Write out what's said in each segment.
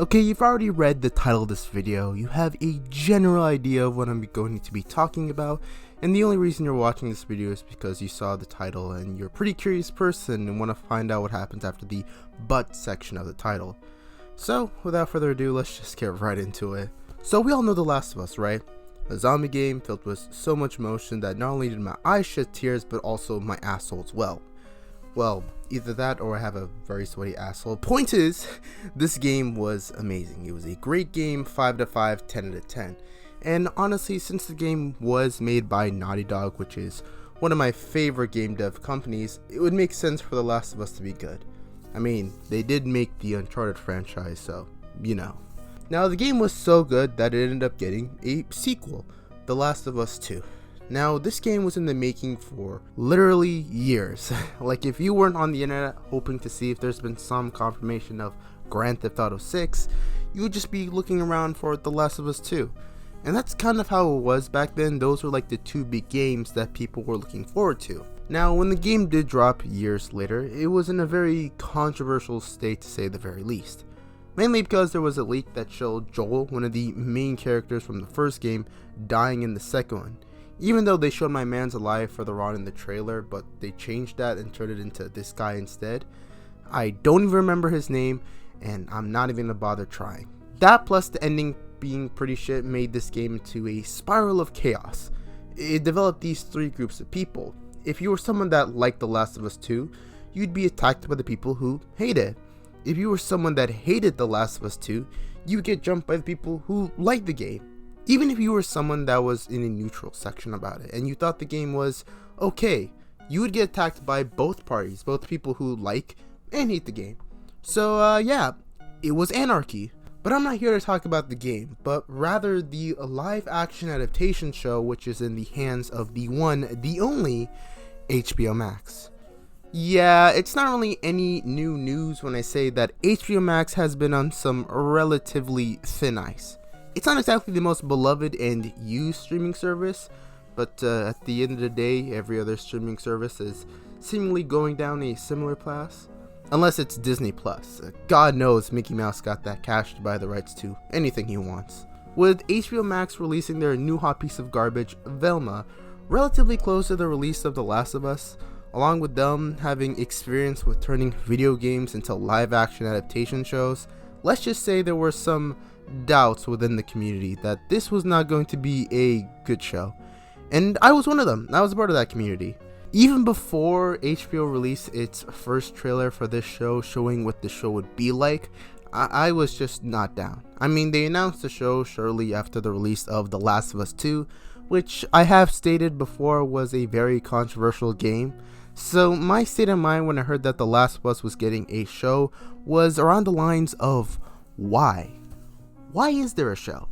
Okay, you've already read the title of this video, you have a general idea of what I'm going to be talking about, and the only reason you're watching this video is because you saw the title and you're a pretty curious person and want to find out what happens after the but section of the title. So, without further ado, let's just get right into it. So we all know The Last of Us, right? A zombie game filled with so much emotion that not only did my eyes shed tears, but also my asshole as well. Well, either that or I have a very sweaty asshole. Point is, this game was amazing. It was a great game, 5 out of 5, 10 out of 10. And honestly, since the game was made by Naughty Dog, which is one of my favorite game dev companies, it would make sense for The Last of Us to be good. I mean, they did make the Uncharted franchise, so, you know. Now, the game was so good that it ended up getting a sequel, The Last of Us 2. Now, this game was in the making for literally years. Like, if you weren't on the internet hoping to see if there's been some confirmation of Grand Theft Auto 6, you would just be looking around for The Last of Us 2. And that's kind of how it was back then. Those were like the two big games that people were looking forward to. Now, when the game did drop years later, it was in a very controversial state to say the very least. Mainly because there was a leak that showed Joel, one of the main characters from the first game, dying in the second one. Even though they showed my man's alive further on in the trailer, but they changed that and turned it into this guy instead. I don't even remember his name, and I'm not even gonna bother trying. That plus the ending being pretty shit made this game into a spiral of chaos. It developed these three groups of people. If you were someone that liked The Last of Us 2, you'd be attacked by the people who hate it. If you were someone that hated The Last of Us 2, you would get jumped by the people who liked the game. Even if you were someone that was in a neutral section about it and you thought the game was okay, you would get attacked by both parties, both people who like and hate the game. So yeah, it was anarchy. But I'm not here to talk about the game, but rather the live action adaptation show, which is in the hands of the one, the only HBO Max. Yeah, it's not really any new news when I say that HBO Max has been on some relatively thin ice. It's not exactly the most beloved and used streaming service, but at the end of the day, every other streaming service is seemingly going down a similar path. Unless it's Disney Plus. God knows Mickey Mouse got that cash to buy the rights to anything he wants. With HBO Max releasing their new hot piece of garbage, Velma, relatively close to the release of The Last of Us, along with them having experience with turning video games into live action adaptation shows, let's just say there were some doubts within the community that this was not going to be a good show. And I was one of them. I was a part of that community. Even before HBO released its first trailer for this show showing what the show would be like, I was just not down. I mean, they announced the show shortly after the release of The Last of Us 2, which I have stated before was a very controversial game. So my state of mind when I heard that The Last of Us was getting a show was around the lines of, why? Why is there a show?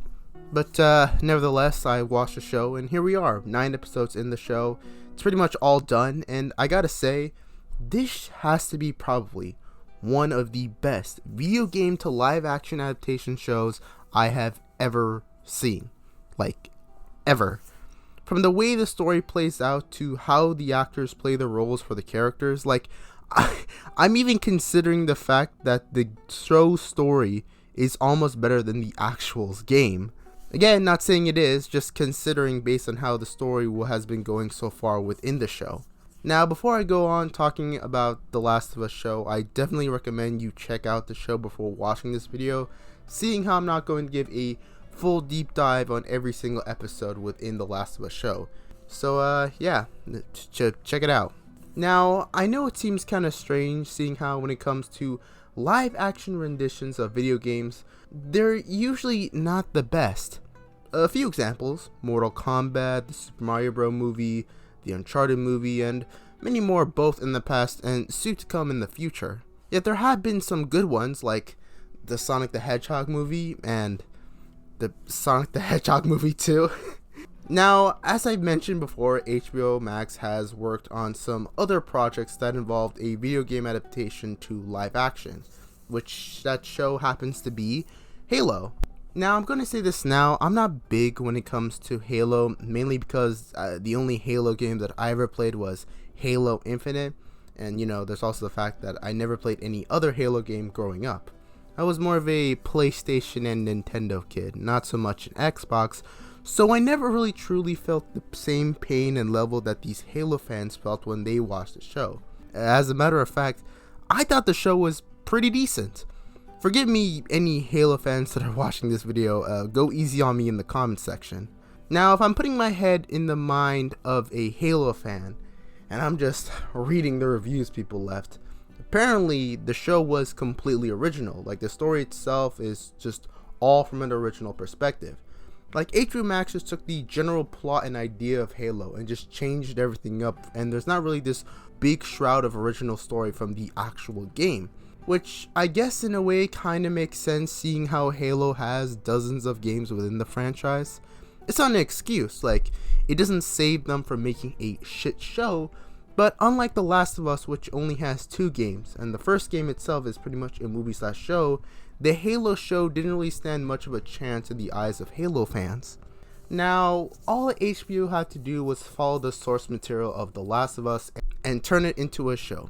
But nevertheless, I watched the show and here we are, 9 episodes in the show. It's pretty much all done, and I gotta say, this has to be probably one of the best video game to live action adaptation shows I have ever seen. Like, ever. From the way the story plays out to how the actors play the roles for the characters, like, I'm even considering the fact that the show's story is almost better than the actual game. Again, not saying it is, just considering based on how the story has been going so far within the show. Now, before I go on talking about The Last of Us show, I definitely recommend you check out the show before watching this video, seeing how I'm not going to give a full deep dive on every single episode within The Last of Us show. So, yeah, check it out. Now, I know it seems kind of strange seeing how when it comes to live action renditions of video games, they're usually not the best. A few examples: Mortal Kombat, the Super Mario Bros. Movie, the Uncharted movie, and many more, both in the past and soon to come in the future. Yet there have been some good ones like the Sonic the Hedgehog movie and the Sonic the Hedgehog movie 2. Now, as I've mentioned before, HBO Max has worked on some other projects that involved a video game adaptation to live action, which that show happens to be Halo. Now, I'm going to say this now, I'm not big when it comes to Halo, mainly because the only Halo game that I ever played was Halo Infinite, and you know, there's also the fact that I never played any other Halo game growing up. I was more of a PlayStation and Nintendo kid, not so much an Xbox, so I never really truly felt the same pain and level that these Halo fans felt when they watched the show. As a matter of fact, I thought the show was pretty decent. Forgive me, any Halo fans that are watching this video, go easy on me in the comments section. Now, if I'm putting my head in the mind of a Halo fan, and I'm just reading the reviews people left, apparently the show was completely original. Like, the story itself is just all from an original perspective. Like, HBO Max just took the general plot and idea of Halo and just changed everything up, and there's not really this big shroud of original story from the actual game, which I guess in a way kind of makes sense, seeing how Halo has dozens of games within the franchise. It's not an excuse, like, it doesn't save them from making a shit show, but unlike The Last of Us, which only has 2 games, and the first game itself is pretty much a movie/show, the Halo show didn't really stand much of a chance in the eyes of Halo fans. Now, all HBO had to do was follow the source material of The Last of Us and turn it into a show.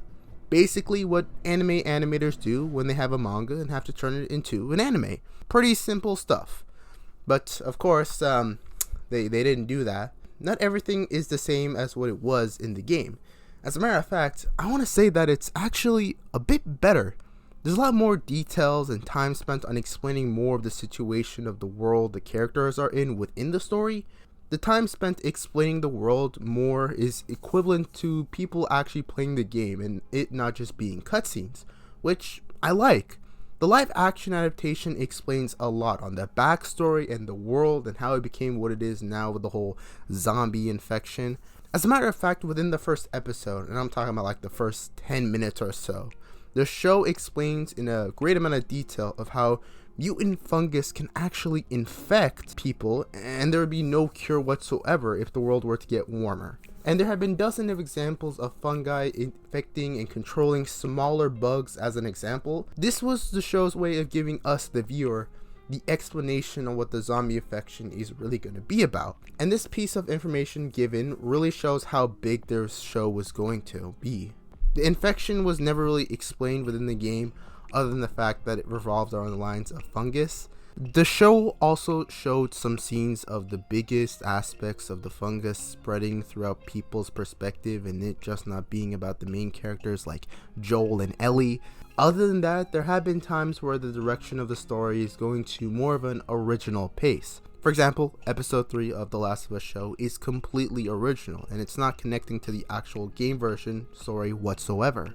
Basically what anime animators do when they have a manga and have to turn it into an anime. Pretty simple stuff. But of course, they didn't do that. Not everything is the same as what it was in the game. As a matter of fact, I want to say that it's actually a bit better. There's a lot more details and time spent on explaining more of the situation of the world the characters are in within the story. The time spent explaining the world more is equivalent to people actually playing the game and it not just being cutscenes, which I like. The live action adaptation explains a lot on the backstory and the world and how it became what it is now with the whole zombie infection. As a matter of fact, within the first episode, and I'm talking about like the first 10 minutes or so, the show explains in a great amount of detail of how mutant fungus can actually infect people and there would be no cure whatsoever if the world were to get warmer. And there have been dozens of examples of fungi infecting and controlling smaller bugs as an example. This was the show's way of giving us, the viewer, the explanation on what the zombie infection is really going to be about. And this piece of information given really shows how big their show was going to be. The infection was never really explained within the game other than the fact that it revolved around the lines of fungus. The show also showed some scenes of the biggest aspects of the fungus spreading throughout people's perspective and it just not being about the main characters like Joel and Ellie. Other than that, there have been times where the direction of the story is going to more of an original pace. For example, episode 3 of The Last of Us show is completely original and it's not connecting to the actual game version story whatsoever.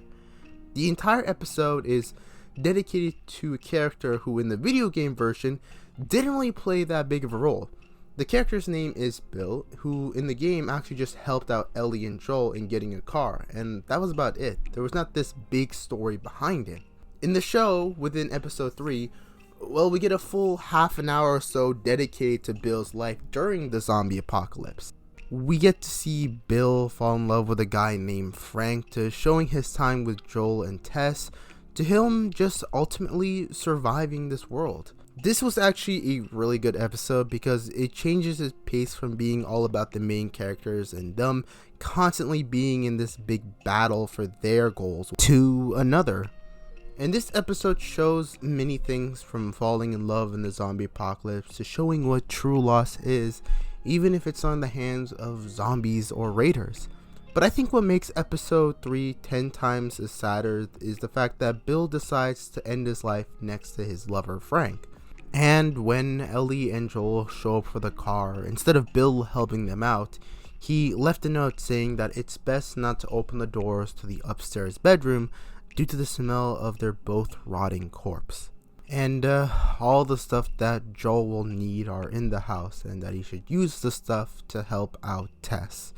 The entire episode is dedicated to a character who in the video game version didn't really play that big of a role. The character's name is Bill, who in the game actually just helped out Ellie and Joel in getting a car, and that was about it. There was not this big story behind it. In the show, within episode 3, well, we get a full half an hour or so dedicated to Bill's life during the zombie apocalypse. We get to see Bill fall in love with a guy named Frank, to showing his time with Joel and Tess, to him just ultimately surviving this world. This was actually a really good episode because it changes its pace from being all about the main characters and them constantly being in this big battle for their goals to another. And this episode shows many things from falling in love in the zombie apocalypse to showing what true loss is, even if it's on the hands of zombies or raiders. But I think what makes episode 3 10 times as sadder is the fact that Bill decides to end his life next to his lover Frank. And when Ellie and Joel show up for the car, instead of Bill helping them out, he left a note saying that it's best not to open the doors to the upstairs bedroom due to the smell of their both rotting corpse. And all the stuff that Joel will need are in the house and that he should use the stuff to help out Tess.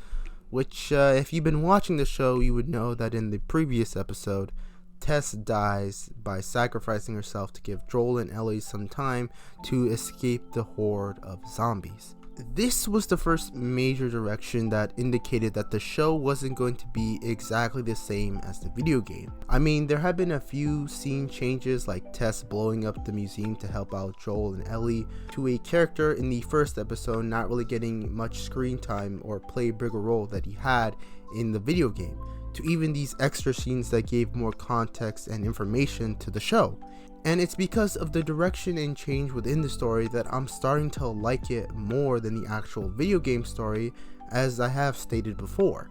Which, if you've been watching the show, you would know that in the previous episode, Tess dies by sacrificing herself to give Joel and Ellie some time to escape the horde of zombies. This was the first major direction that indicated that the show wasn't going to be exactly the same as the video game. I mean, there have been a few scene changes like Tess blowing up the museum to help out Joel and Ellie, to a character in the first episode not really getting much screen time or play a bigger role that he had in the video game, to even these extra scenes that gave more context and information to the show. And it's because of the direction and change within the story that I'm starting to like it more than the actual video game story, as I have stated before.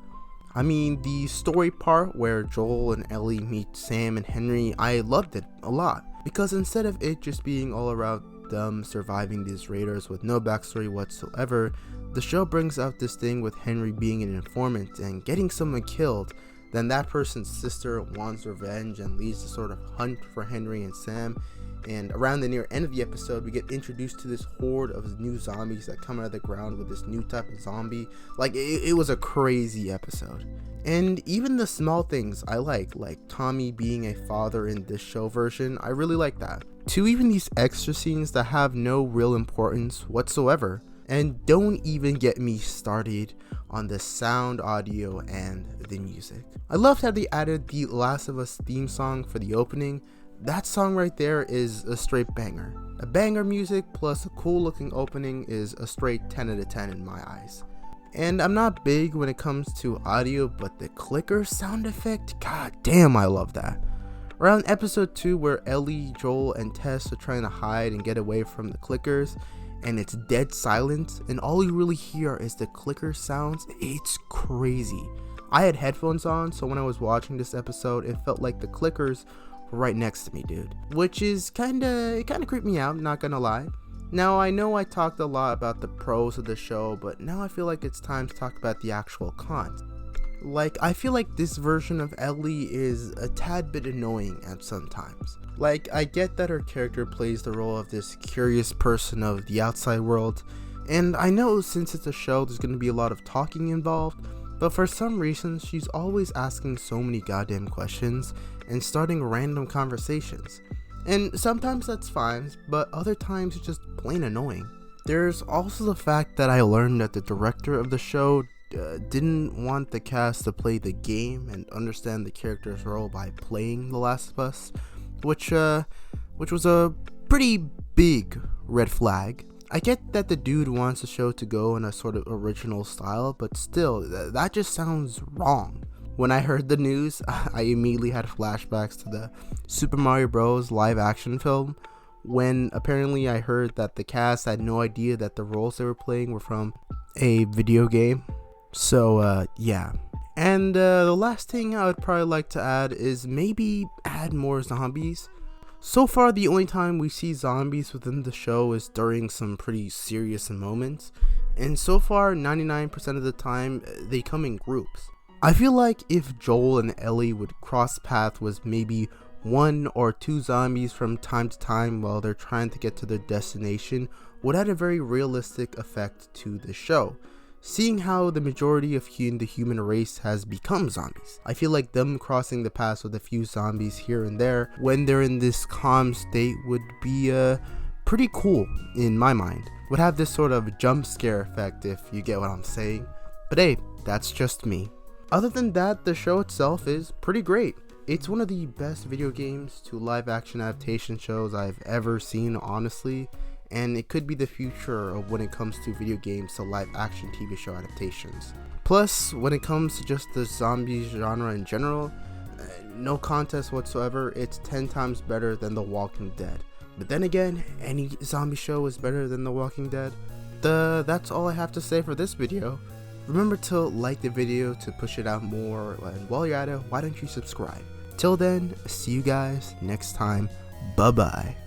I mean, the story part where Joel and Ellie meet Sam and Henry, I loved it a lot, because instead of it just being all about them surviving these raiders with no backstory whatsoever, the show brings out this thing with Henry being an informant and getting someone killed. Then that person's sister wants revenge and leads the sort of hunt for Henry and Sam. And around the near end of the episode, we get introduced to this horde of new zombies that come out of the ground with this new type of zombie. Like, it was a crazy episode. And even the small things I like Tommy being a father in this show version, I really like that. To even these extra scenes that have no real importance whatsoever. And don't even get me started on the sound, audio, and the music. I loved how they added the Last of Us theme song for the opening. That song right there is a straight banger. A banger music plus a cool looking opening is a straight 10 out of 10 in my eyes. And I'm not big when it comes to audio, but the clicker sound effect, god damn, I love that. Around episode 2 where Ellie, Joel, and Tess are trying to hide and get away from the clickers, and it's dead silent, and all you really hear is the clicker sounds, it's crazy. I had headphones on, so when I was watching this episode, it felt like the clickers were right next to me, dude. Which is kinda creeped me out, not gonna lie. Now, I know I talked a lot about the pros of the show, but now I feel like it's time to talk about the actual cons. Like, I feel like this version of Ellie is a tad bit annoying at some times. Like, I get that her character plays the role of this curious person of the outside world, and I know since it's a show there's going to be a lot of talking involved, but for some reason she's always asking so many goddamn questions and starting random conversations. And sometimes that's fine, but other times it's just plain annoying. There's also the fact that I learned that the director of the show didn't want the cast to play the game and understand the character's role by playing The Last of Us, which was a pretty big red flag. I get that the dude wants the show to go in a sort of original style, but still, that just sounds wrong. When I heard the news, I immediately had flashbacks to the Super Mario Bros. Live action film, when apparently I heard that the cast had no idea that the roles they were playing were from a video game. So, yeah. And the last thing I would probably like to add is maybe add more zombies. So far, the only time we see zombies within the show is during some pretty serious moments. And so far, 99% of the time, they come in groups. I feel like if Joel and Ellie would cross paths with maybe 1 or 2 zombies from time to time while they're trying to get to their destination would add a very realistic effect to the show. Seeing how the majority of the human race has become zombies, I feel like them crossing the paths with a few zombies here and there when they're in this calm state would be pretty cool in my mind. Would have this sort of jump scare effect, if you get what I'm saying. But hey, that's just me. Other than that, the show itself is pretty great. It's one of the best video games to live action adaptation shows I've ever seen, honestly, and it could be the future of when it comes to video games to live action TV show adaptations. Plus, when it comes to just the zombie genre in general, no contest whatsoever, it's 10 times better than The Walking Dead. But then again, any zombie show is better than The Walking Dead. That's all I have to say for this video. Remember to like the video to push it out more, and while you're at it, why don't you subscribe? Till then, see you guys next time. Bye bye.